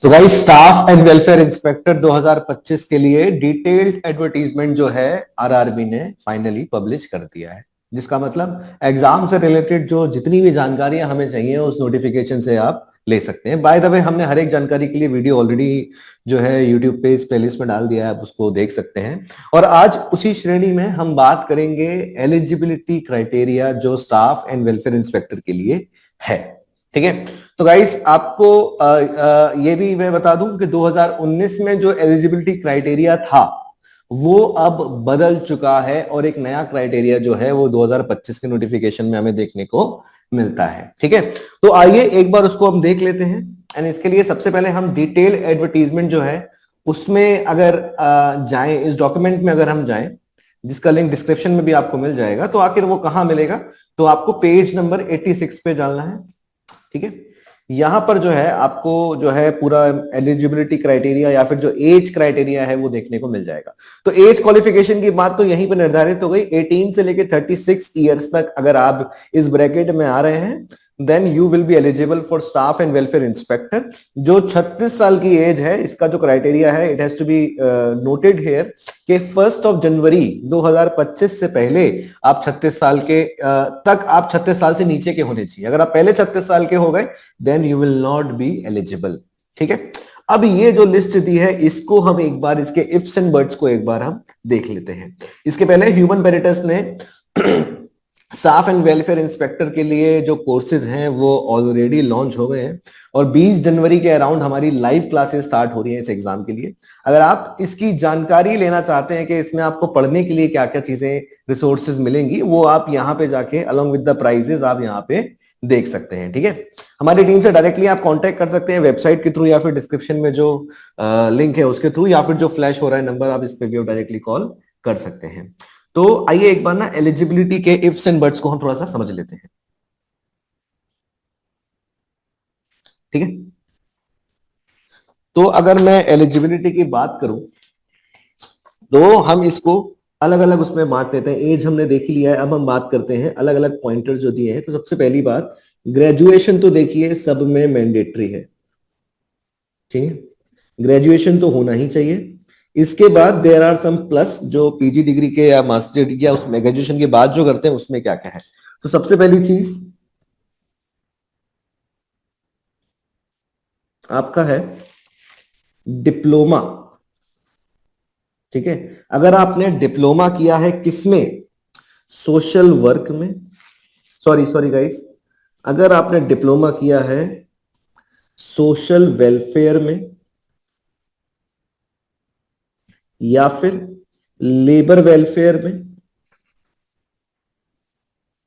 तो guys staff and welfare inspector 2025 के लिए डिटेल्ड एडवर्टीजमेंट जो है आरआरबी ने फाइनली पब्लिश कर दिया है, जिसका मतलब एग्जाम से रिलेटेड जो जितनी भी जानकारियां हमें चाहिए उस नोटिफिकेशन से आप ले सकते हैं। बाय द वे, हमने हर एक जानकारी के लिए वीडियो ऑलरेडी जो है यूट्यूब पे इस प्लेलिस्ट में डाल दिया है, आप उसको देख सकते हैं। और आज उसी श्रेणी में हम बात करेंगे एलिजिबिलिटी क्राइटेरिया जो स्टाफ एंड वेलफेयर इंस्पेक्टर के लिए है। ठीक है, तो गाइस आपको ये भी मैं बता दूं कि 2019 में जो एलिजिबिलिटी क्राइटेरिया था वो अब बदल चुका है और एक नया क्राइटेरिया जो है वो 2025 के नोटिफिकेशन में हमें देखने को मिलता है। ठीक है, तो आइए एक बार उसको हम देख लेते हैं। एंड इसके लिए सबसे पहले हम डिटेल एडवर्टीजमेंट जो है उसमें अगर जाएं, इस डॉक्यूमेंट में अगर हम जाएं, जिसका लिंक डिस्क्रिप्शन में भी आपको मिल जाएगा, तो आखिर वो कहां मिलेगा, तो आपको पेज नंबर 86 पे डालना है। ठीक है, यहां पर जो है आपको जो है पूरा एलिजिबिलिटी क्राइटेरिया या फिर जो एज क्राइटेरिया है वो देखने को मिल जाएगा। तो एज क्वालिफिकेशन की बात तो यहीं पर निर्धारित हो गई, 18 से लेके 36 ईयर्स तक अगर आप इस ब्रैकेट में आ रहे हैं then you will be eligible for staff and welfare inspector. जो 36 साल की एज है, इसका जो क्राइटेरिया है, it has to be noted here कि 1 जनवरी 2025 से पहले आप 36 साल के तक आप 36 साल से नीचे के होने चाहिए। अगर आप पहले 36 साल के हो गए then you will not be eligible. ठीक है, अब ये जो लिस्ट दी है इसको हम एक बार इसके इफ्स एंड बट्स को एक बार हम देख लेते हैं। इसके पहले ह्यूमन वेरिटस ने स्टाफ एंड वेलफेयर इंस्पेक्टर के लिए जो कोर्सेज हैं वो ऑलरेडी लॉन्च हो गए हैं और 20 जनवरी के अराउंड हमारी लाइव क्लासेस स्टार्ट हो रही हैं इस एग्जाम के लिए। अगर आप इसकी जानकारी लेना चाहते हैं कि इसमें आपको पढ़ने के लिए क्या क्या चीजें रिसोर्सेज मिलेंगी, वो आप यहाँ पे जाके अलोंग विद द प्राइजेस आप यहाँ पे देख सकते हैं। ठीक है, हमारी टीम से डायरेक्टली आप कांटेक्ट कर सकते हैं वेबसाइट के थ्रू या फिर डिस्क्रिप्शन में जो लिंक है उसके थ्रू, या फिर जो फ्लैश हो रहा है नंबर आप इस पे भी डायरेक्टली कॉल कर सकते हैं। तो आइए एक बार ना एलिजिबिलिटी के इफ्स एंड बट्स को हम थोड़ा सा समझ लेते हैं। ठीक है, तो अगर मैं एलिजिबिलिटी की बात करूं तो हम इसको अलग अलग उसमें बांट लेते हैं। एज हमने देख ही लिया है, अब हम बात करते हैं अलग अलग पॉइंटर जो दिए हैं। तो सबसे पहली बात, ग्रेजुएशन तो देखिए सब में मैंडेटरी है। ठीक है, ग्रेजुएशन तो होना ही चाहिए। इसके बाद देयर आर सम प्लस, जो पीजी डिग्री के या मास्टर डिग्री या उसमें ग्रेजुएशन के बाद जो करते हैं उसमें क्या क्या है। तो सबसे पहली चीज आपका है डिप्लोमा। ठीक है, अगर आपने डिप्लोमा किया है किसमें, सोशल वर्क में, सॉरी सॉरी गाइस, अगर आपने डिप्लोमा किया है सोशल वेलफेयर में या फिर लेबर वेलफेयर में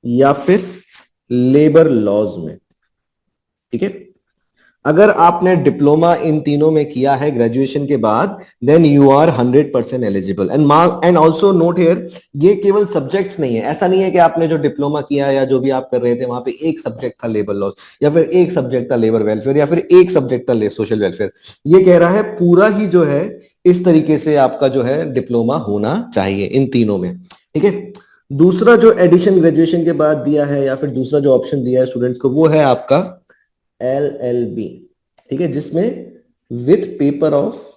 या फिर लेबर लॉज में। ठीक है, अगर आपने डिप्लोमा इन तीनों में किया है ग्रेजुएशन के बाद then you are 100% eligible. And also note here, ये केवल सब्जेक्ट्स नहीं है। ऐसा नहीं है कि आपने जो डिप्लोमा किया या जो भी आप कर रहे थे वहां पे एक सब्जेक्ट था लेबर लॉस या फिर एक सब्जेक्ट था लेबर वेलफेयर या फिर एक सब्जेक्ट था सोशल वेलफेयर। ये कह रहा है पूरा ही जो है इस तरीके से आपका जो है डिप्लोमा होना चाहिए इन तीनों में। ठीक है, दूसरा जो एडिशन ग्रेजुएशन के बाद दिया है या फिर दूसरा जो ऑप्शन दिया है स्टूडेंट्स को वो है आपका LLB। ठीक है, जिसमें with paper of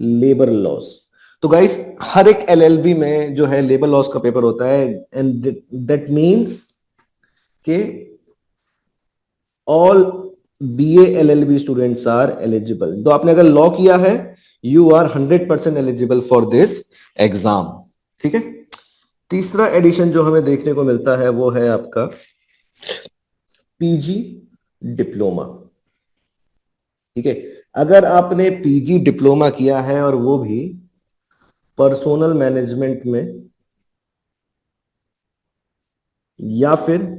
labour laws. तो गाइस हर एक LLB में जो है लेबर लॉस का पेपर होता है एंड दैट मींस के all BA LLB students are eligible. तो आपने अगर लॉ किया है you are 100% eligible for this exam. ठीक है, तीसरा एडिशन जो हमें देखने को मिलता है वो है आपका PG डिप्लोमा। ठीक है, अगर आपने PG डिप्लोमा किया है और वो भी पर्सोनल मैनेजमेंट में या फिर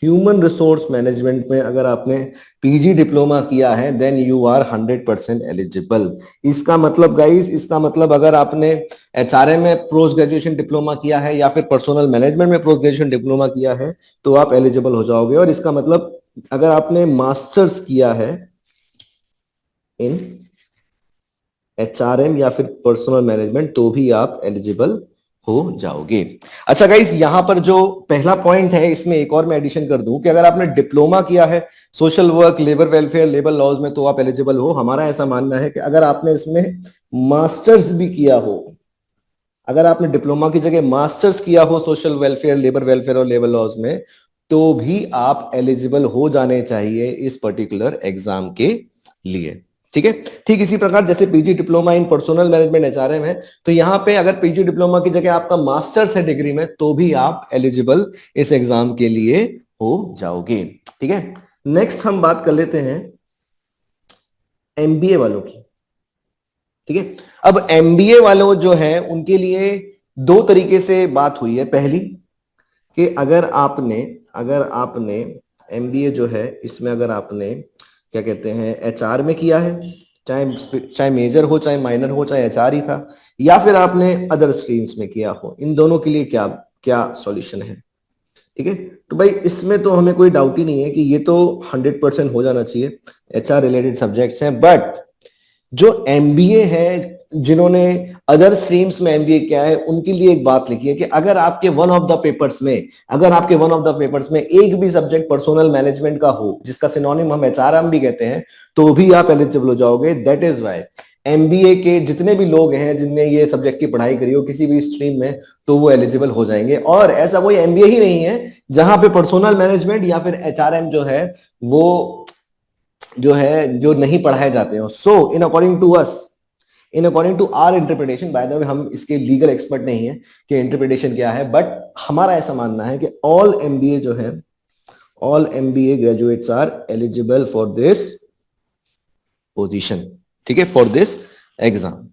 ह्यूमन रिसोर्स मैनेजमेंट में अगर आपने PG डिप्लोमा किया है देन यू आर 100% एलिजिबल। इसका मतलब गाइस, इसका मतलब अगर आपने HRM में पोस्ट ग्रेजुएशन डिप्लोमा किया है या फिर पर्सनल मैनेजमेंट में पोस्ट ग्रेजुएशन डिप्लोमा किया है तो आप एलिजिबल हो जाओगे। और इसका मतलब अगर आपने मास्टर्स किया है इन HRM या फिर पर्सनल मैनेजमेंट तो भी आप एलिजिबल हो जाओगे। अच्छा गाइस, यहां पर जो पहला पॉइंट है इसमें एक और मैं एडिशन कर दूं कि अगर आपने डिप्लोमा किया है social work, labour welfare, labour laws में तो आप एलिजिबल हो। हमारा ऐसा मानना है कि अगर आपने इसमें मास्टर्स भी किया हो, अगर आपने डिप्लोमा की जगह मास्टर्स किया हो सोशल वेलफेयर, लेबर वेलफेयर और लेबर लॉज में, तो भी आप एलिजिबल हो जाने चाहिए इस पर्टिकुलर एग्जाम के लिए। ठीक है। ठीक इसी प्रकार जैसे PG diploma in personal management HRM है, तो यहां पे अगर पीजी डिप्लोमा की जगह आपका मास्टर्स है डिग्री में, तो भी आप एलिजिबल इस एग्जाम के लिए हो जाओगे। ठीक है। नेक्स्ट हम बात कर लेते हैं एमबीए वालों की। ठीक है। अब एमबीए वालों जो है उनके लिए दो तरीके से बात हुई है। पहली कि अगर आपने एमबीए जो है इसमें अगर आपने क्या कहते हैं एचआर में किया है, चाहे चाहे मेजर हो चाहे माइनर हो चाहे एचआर ही था, या फिर आपने अदर स्ट्रीम्स में किया हो, इन दोनों के लिए क्या क्या सॉल्यूशन है। ठीक है। तो भाई इसमें तो हमें कोई डाउट ही नहीं है कि ये तो 100% हो जाना चाहिए, एचआर रिलेटेड सब्जेक्ट्स हैं। बट जो एमबीए है, जिन्होंने अदर स्ट्रीम्स में एमबीए किया है, उनके लिए एक बात लिखी है कि अगर आपके वन ऑफ द पेपर्स में एक भी सब्जेक्ट पर्सनल मैनेजमेंट का हो, जिसका सिनोनिम हम एचआरएम भी कहते हैं, तो भी आप एलिजिबल हो जाओगे। दैट इज वाई एमबीए के जितने भी लोग हैं जिनने ये सब्जेक्ट की पढ़ाई करी हो किसी भी स्ट्रीम में, तो वो एलिजिबल हो जाएंगे। और ऐसा कोई एमबीए ही नहीं है जहां पे पर्सनल मैनेजमेंट या फिर एचआरएम जो है वो जो नहीं पढ़ाए जाते हो। So in according to our interpretation, by the way हम इसके लीगल एक्सपर्ट नहीं है कि इंटरप्रिटेशन क्या है, बट हमारा ऐसा मानना है कि all MBA graduates are eligible for this position. ठीक है, फॉर दिस एग्जाम।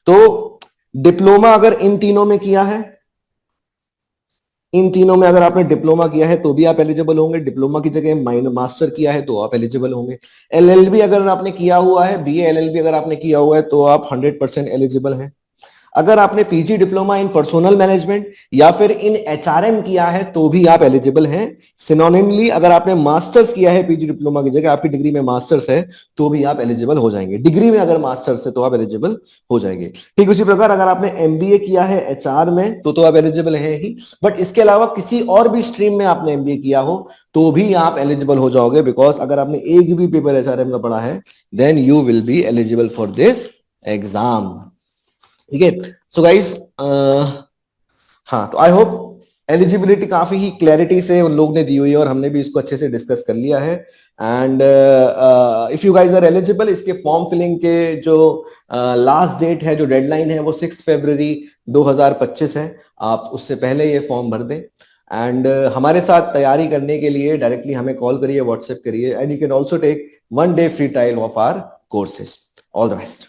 तो डिप्लोमा अगर इन तीनों में किया है, इन तीनों में अगर आपने डिप्लोमा किया है तो भी आप एलिजिबल होंगे। डिप्लोमा की जगह मास्टर किया है तो आप एलिजिबल होंगे। एलएलबी अगर आपने किया हुआ है, बीए एलएलबी अगर आपने किया हुआ है, तो आप 100% एलिजिबल हैं। अगर आपने PG diploma in personal management या फिर इन एचआरएम किया है, तो भी आप एलिजिबल हैं। सिनोनिमली अगर आपने मास्टर्स किया है पीजी डिप्लोमा की जगह, आपकी डिग्री में मास्टर्स है, तो भी आप एलिजिबल हो जाएंगे। डिग्री में अगर मास्टर्स है तो आप एलिजिबल हो जाएंगे। ठीक उसी प्रकार अगर आपने एमबीए किया है एचआर में, तो आप एलिजिबल हैं ही। बट इसके अलावा किसी और भी स्ट्रीम में आपने एमबीए किया हो, तो भी आप एलिजिबल हो जाओगे। बिकॉज अगर आपने एक भी पेपर एचआरएम का पढ़ा है, then you will be eligible for this exam. ठीक है। सो गाइस, हाँ, तो आई होप एलिजिबिलिटी काफी ही क्लैरिटी से उन लोग ने दी हुई है और हमने भी इसको अच्छे से डिस्कस कर लिया है। And if you guys are eligible, इसके फॉर्म फिलिंग के जो लास्ट डेट है, जो डेडलाइन है, वो 6 फरवरी 2025 है। आप उससे पहले ये फॉर्म भर दें। एंड हमारे साथ तैयारी करने के लिए डायरेक्टली हमें कॉल करिए, व्हाट्सएप करिए, and you can also take 1 day free trial of our courses. All the best.